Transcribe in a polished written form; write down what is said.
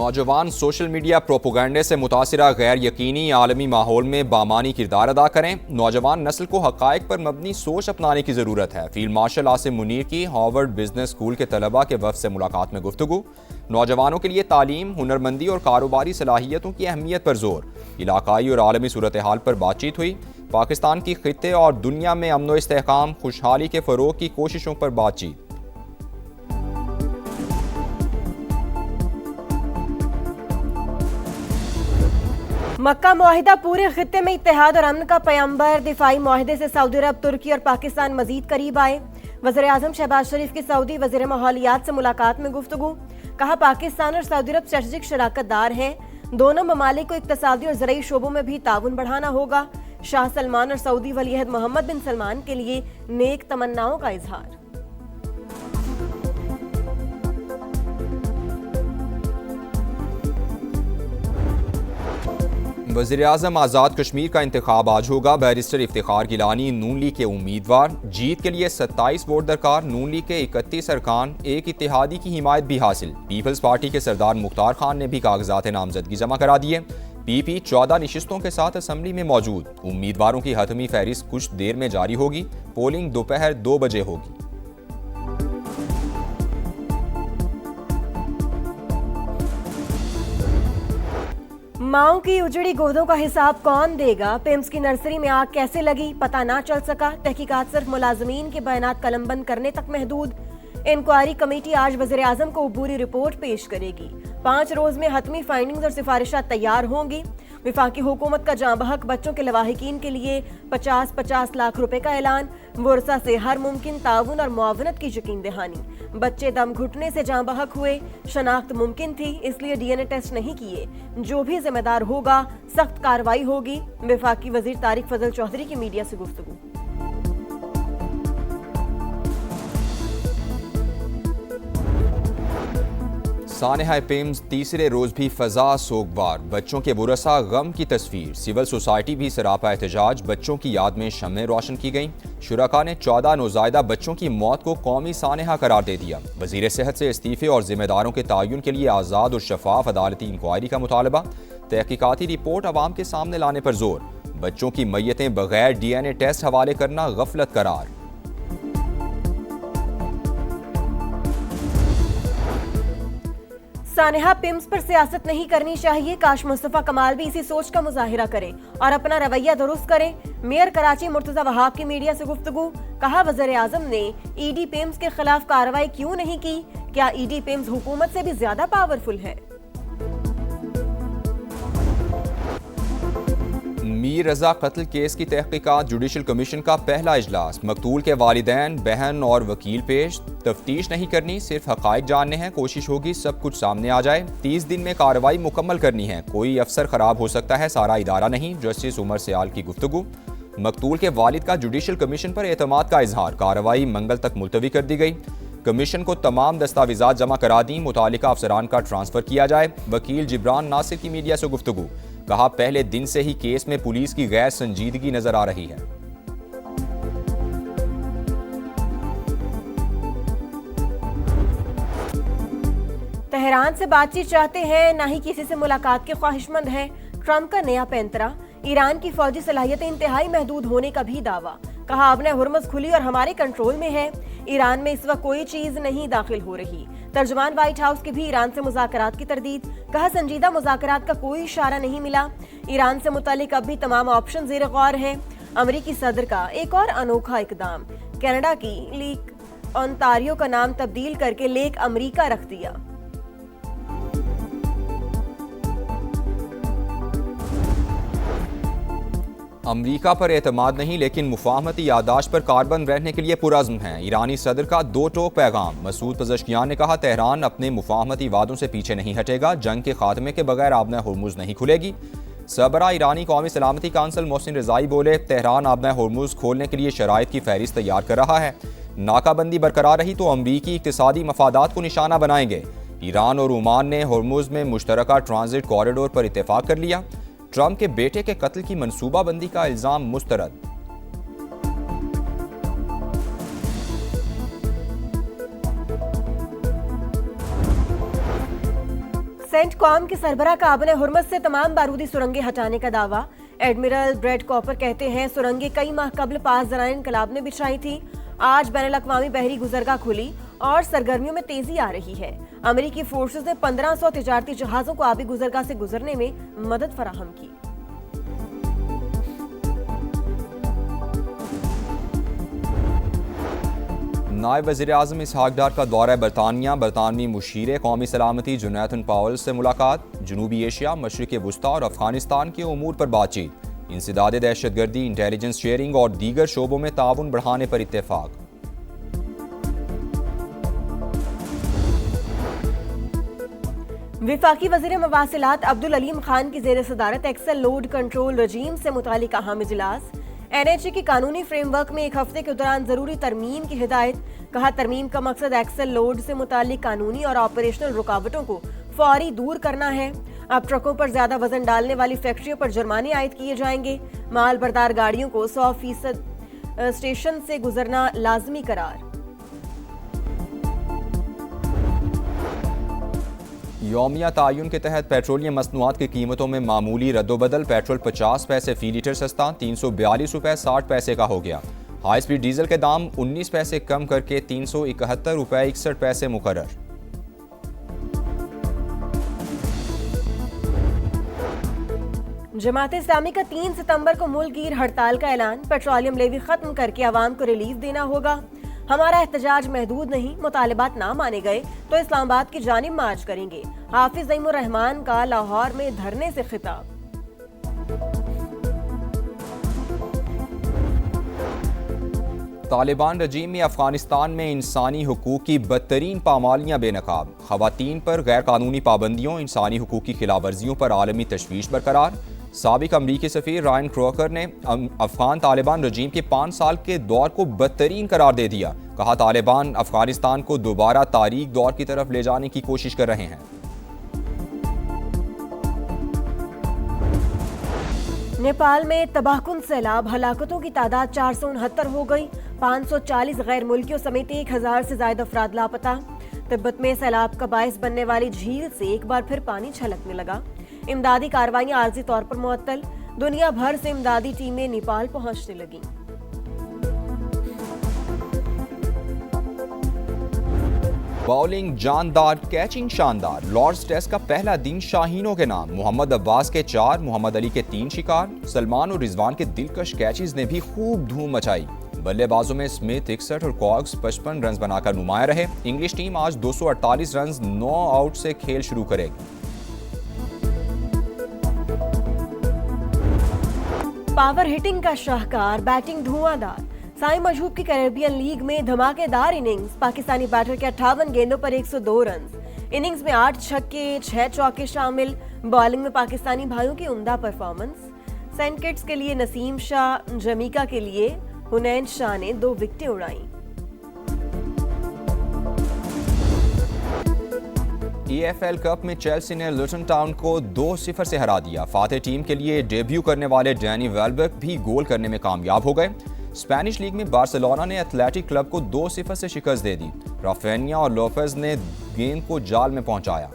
नौजवान social media प्रोपोगंडे से मुतासिरा गैर यकीनी आलमी माहौल में बामानी किरदार अदा करें। नौजवान नस्ल को हक़ाइक़ पर मबनी सोच अपनाने की ज़रूरत है। फील्ड मार्शल आसिम मुनीर की हार्वर्ड बिजनेस स्कूल के तलबा के वफ़द से मुलाकात में गुफ्तगू। नौजवानों के लिए तालीम, हुनरमंदी और कारोबारी सलाहियतों की अहमियत पर जोर। इलाकाई और आलमी सूरत हाल पर बातचीत हुई। पाकिस्तान की खित्ते और दुनिया में अमन व इस्तेहकाम, खुशहाली के फ़रोग की कोशिशों पर बातचीत। मक्का मुआहिदा पूरे खित्ते में इत्तेहाद और अमन का पैगंबर। दिफाई मुआहिदे से सऊदी अरब, तुर्की और पाकिस्तान मजीद करीब आए। वज़ीर आज़म शहबाज शरीफ की सऊदी वज़ीर माहौलियात से मुलाकात में गुफ्तगू। कहा पाकिस्तान और सऊदी अरब स्ट्रेटेजिक शराकतदार हैं। दोनों ममालिक को इक्तसादी और ज़रई शोबों में भी ताउन बढ़ाना होगा। शाह सलमान और सऊदी वलीअहद मोहम्मद बिन सलमान के लिए नेक तमन्नाओं का इजहार। वज़ीर-ए-आज़म आज़ाद कश्मीर का इंतखाब आज होगा। बैरिस्टर इफ्तिखार गिलानी नून लीग के उम्मीदवार। जीत के लिए 27 वोट दरकार। नून लीग के 31 अरकान, एक इत्तेहादी की हिमायत भी हासिल। पीपल्स पार्टी के सरदार मुख्तार खान ने भी कागजात नामजदगी जमा करा दिए। पीपी 14 नशिस्तों के साथ असम्बली में मौजूद। उम्मीदवारों की हतमी फहरिस्त कुछ देर में जारी होगी। पोलिंग दोपहर 2 बजे होगी। माओ की उजड़ी गोदों का हिसाब कौन देगा? पिम्स की नर्सरी में आग कैसे लगी, पता ना चल सका। तहकीकात सिर्फ मुलाजमीन के बयानात कलमबंद करने तक महदूद। इंक्वायरी कमेटी आज वज़ीर आज़म को अबूरी रिपोर्ट पेश करेगी। 5 रोज में हतमी फाइंडिंग्स और सिफारिशात तैयार होंगी। विफाकी हुकूमत का जाँ बहक बच्चों के लवाहिकीन के लिए 50-50 लाख रुपए का ऐलान। वर्षा से हर मुमकिन ताउन और मुआवनत की यकीन दहानी। बच्चे दम घुटने से जाँ बहक हुए, शनाख्त मुमकिन थी इसलिए DNA टेस्ट नहीं किए। जो भी जिम्मेदार होगा सख्त कार्रवाई होगी। विफाकी वजीर तारिक फजल चौधरी की मीडिया से गुफ्तगू। सानेहा पिम्स तीसरे रोज भी फजा सोगवार। बच्चों के बुरसा गम की तस्वीर। सिविल सोसाइटी भी सरापा एहतजाज। बच्चों की याद में शम्में रोशन की गईं। शुरका ने 14 नौज़ायदा बच्चों की मौत को कौमी सानेहा करार दे दिया। वज़ीर सेहत से इस्तीफे और जिम्मेदारों के तयन के लिए आज़ाद और शफाफ अदालती इंक्वायरी का मुतालबा। तहकीकाती रिपोर्ट आवाम के सामने लाने पर जोर। बच्चों की मैयतें बगैर DNA टेस्ट हवाले करना गफलत करार। सानेहा पिम्स पर सियासत नहीं करनी चाहिए। काश मुस्तफा कमाल भी इसी सोच का मुजाहिरा करें और अपना रवैया दुरुस्त करें। मेयर कराची मुर्तजा वहाब की मीडिया से गुफ्तगू। कहा वज़ीर आज़म ने ED पिम्स के खिलाफ कार्रवाई क्यों नहीं की? क्या ED पिम्स हुकूमत से भी ज्यादा पावरफुल है? मीर रजा कत्ल केस की तहकीकात। जुडिशल कमीशन का पहला इजलास। मकतूल के वालिदैन, बहन और वकील पेश। तफ्तीश नहीं करनी, सिर्फ हक़ाइक़ जानने हैं। कोशिश होगी सब कुछ सामने आ जाए। 30 दिन में कार्रवाई मुकम्मल करनी है। कोई अफसर खराब हो सकता है, सारा इदारा नहीं। जस्टिस उमर सयाल की गुफ्तगू। मकतूल के वालिद का जुडिशल कमीशन पर एतमाद का इजहार। कार्रवाई मंगल तक मुलतवी कर दी गई। कमीशन को तमाम दस्तावेजात जमा करा दी। मुतालिका अफसरान का ट्रांसफर किया जाए। वकील जिब्रान नासिर की मीडिया से गुफ्तगू। कहा पहले दिन से ही केस में पुलिस की गैर संजीदगी नजर आ रही है। तेहरान से बातचीत चाहते हैं, ना ही किसी से मुलाकात के ख्वाहिशमंद हैं। ट्रंप का नया पैंतरा। ईरान की फौजी सलाहियतें इंतहाई महदूद होने का भी दावा। कहा अब हुर्मुज़ खुली और हमारे कंट्रोल में है। ईरान में इस वक्त कोई चीज नहीं दाखिल हो रही। तर्जुमान व्हाइट हाउस की भी ईरान से मुज़ाकरात की तरदीद। कहा संजीदा मुज़ाकरात का कोई इशारा नहीं मिला। ईरान से मुतालिक अब भी तमाम ऑप्शन ज़ेर गौर हैं। अमरीकी सदर का एक और अनोखा इकदाम। कनाडा की लेक ओंटारियो का नाम तब्दील करके लेक अमरीका रख दिया। अमरीका पर एतमाद नहीं, लेकिन मुफाहमती यादाश्त पर कारबंद रहने के लिए पुरज़्म है। ईरानी सदर का 2 टोक पैगाम। मसूद पज़ेश्कियान ने कहा तेहरान अपने मुफाहमती वादों से पीछे नहीं हटेगा। जंग के खात्मे के बगैर आबना हुर्मुज़ नहीं खुलेगी। सबरा ईरानी कौमी सलामती काउंसिल मोहसिन रज़ाई बोले तेहरान आबना हुर्मुज़ खोलने के लिए शराइत की फहरिस्त तैयार कर रहा है। नाकाबंदी बरकरार रही तो अमरीकी इक़्तिसादी मफादात को निशाना बनाएंगे। ईरान और ओमान ने हुर्मुज़ में मुश्तरका ट्रांजिट कॉरिडोर पर इत्तेफाक कर लिया। ट्रंप के बेटे के कत्ल की मंसूबाबंदी का इल्जाम मुस्तरद। सेंटकॉम के सरबराह काबने हुर्मस से तमाम बारूदी सुरंगें हटाने का दावा। एडमिरल ब्रेड कॉपर कहते हैं सुरंगें कई माह कबल पास ज़राए इनकलाब ने बिछाई थी। आज बैनुल-अक़वामी बहरी गुजरगाह खुली और सरगर्मियों में तेजी आ रही है। अमेरिकी फोर्सेस ने 1500 तिजारती जहाजों को आबी गुजरगाह से गुजरने में मदद फराहम की। नायब वज़ीर-ए-आज़म इसहाक डार का दौरा बरतानिया। बरतानवी मुशीर कौमी सलामती जोनाथन पावेल से मुलाकात। जनूबी एशिया, मशरिक़ वुस्ता और अफगानिस्तान के उमूर पर बातचीत। इंसदाद दहशतगर्दी, इंटेलिजेंस शेयरिंग और दीगर शोबों में ताउन बढ़ाने पर इत्तेफाक। विफाकी वज़ीर मवासिलात अब्दुल अलीम खान की ज़ेर सदारत एक्सेल लोड कंट्रोल रजीम से मुतालिक अहम इजलास। NHA के कानूनी फ्रेमवर्क में एक हफ्ते के दौरान जरूरी तरमीम की हिदायत। कहा तरमीम का मकसद एक्सेल लोड से मुतालिक कानूनी और ऑपरेशनल रुकावटों को फौरी दूर करना है। अब ट्रकों पर ज्यादा वजन डालने वाली फैक्ट्रियों पर जुर्माने आयद किए जाएंगे। माल बरदार गाड़ियों को 100% स्टेशन से गुजरना लाजमी करार। यौमिया तायुन के तहत पेट्रोलियम मसनूआत की कीमतों में मामूली रद्दोबदल। पेट्रोल 50 पैसे फी लीटर सस्ता 342 रुपये 60 पैसे का हो गया। हाई स्पीड डीजल के दाम 19 पैसे कम करके 371 रुपये 61 पैसे मुकर्रर। जमात इस्लामी का 3 सितंबर को मुल्क-गिर हड़ताल का ऐलान। पेट्रोलियम लेवी खत्म करके आवाम को रिलीफ देना होगा। हमारा एहतजाज महदूद नहीं, मुतालिबात ना माने गए तो इस्लामाबाद की जानिब मार्च करेंगे। हाफिज ज़ईमुर रहमान का लाहौर में धरने से खिताब। तालिबान रजीम में अफगानिस्तान में इंसानी हुकूक की बदतरीन पामालियाँ बेनकाब। खवातीन पर गैर कानूनी पाबंदियों, इंसानी हुकूक की खिलाफवर्जियों पर आलमी तशवीश बरकरार। साबिक अमरीकी सफ़ीर रायन क्रोकर ने अफगान तालिबान रजीम के 5 साल के दौर को बदतरीन करार दे दिया। कहा तालिबान अफगानिस्तान को दोबारा तारीख दौर की तरफ ले जाने की कोशिश कर रहे हैं। नेपाल में तबाहकुन सैलाब, हलाकतों की तादाद 469 हो गई। 540 गैर मुल्कियों समेत 1000 से ज्यादा अफराद लापता। तिब्बत में सैलाब का बायस बनने वाली झील से एक बार फिर पानी छलकने लगा। इमदादी कार्रवाइयां आर्जी तौर पर मुअत्तल। दुनिया भर से इमदादी टीमें नेपाल पहुंचने लगीं। बॉलिंग जानदार, कैचिंग शानदार। लॉर्ड्स टेस्ट का पहला दिन शाहीनों के नाम। मोहम्मद अब्बास के 4, मोहम्मद अली के 3 शिकार। सलमान और रिजवान के दिलकश कैचेस ने भी खूब धूम मचाई। बल्लेबाजों में स्मिथ 61 और कॉग्स 55 रन बनाकर नुमाया रहे। इंग्लिश टीम आज 248 रन 9 आउट से खेल शुरू करेगी। पावर हिटिंग का शाहकार, बैटिंग धुआंधार। साई मशहूब की कैरेबियन लीग में धमाकेदार इनिंग्स। पाकिस्तानी बैटर के 58 गेंदों पर 102 रन। इनिंग्स में 8 छक्के 6 चौके शामिल। बॉलिंग में पाकिस्तानी भाइयों की उम्दा परफॉर्मेंस। सेंट किट्स के लिए नसीम शाह, जमीका के लिए हुनैन शाह ने 2 विकेटें उड़ाईं। EFL कप में चेल्सी ने लुटन टाउन को 2-0 से हरा दिया। फातेह टीम के लिए डेब्यू करने वाले डैनी वेलबर्ग भी गोल करने में कामयाब हो गए। स्पेनिश लीग में बार्सिलोना ने एथलेटिक क्लब को 2-0 से शिकस्त दे दी। राफेनिया और लोपेज ने गेंद को जाल में पहुंचाया।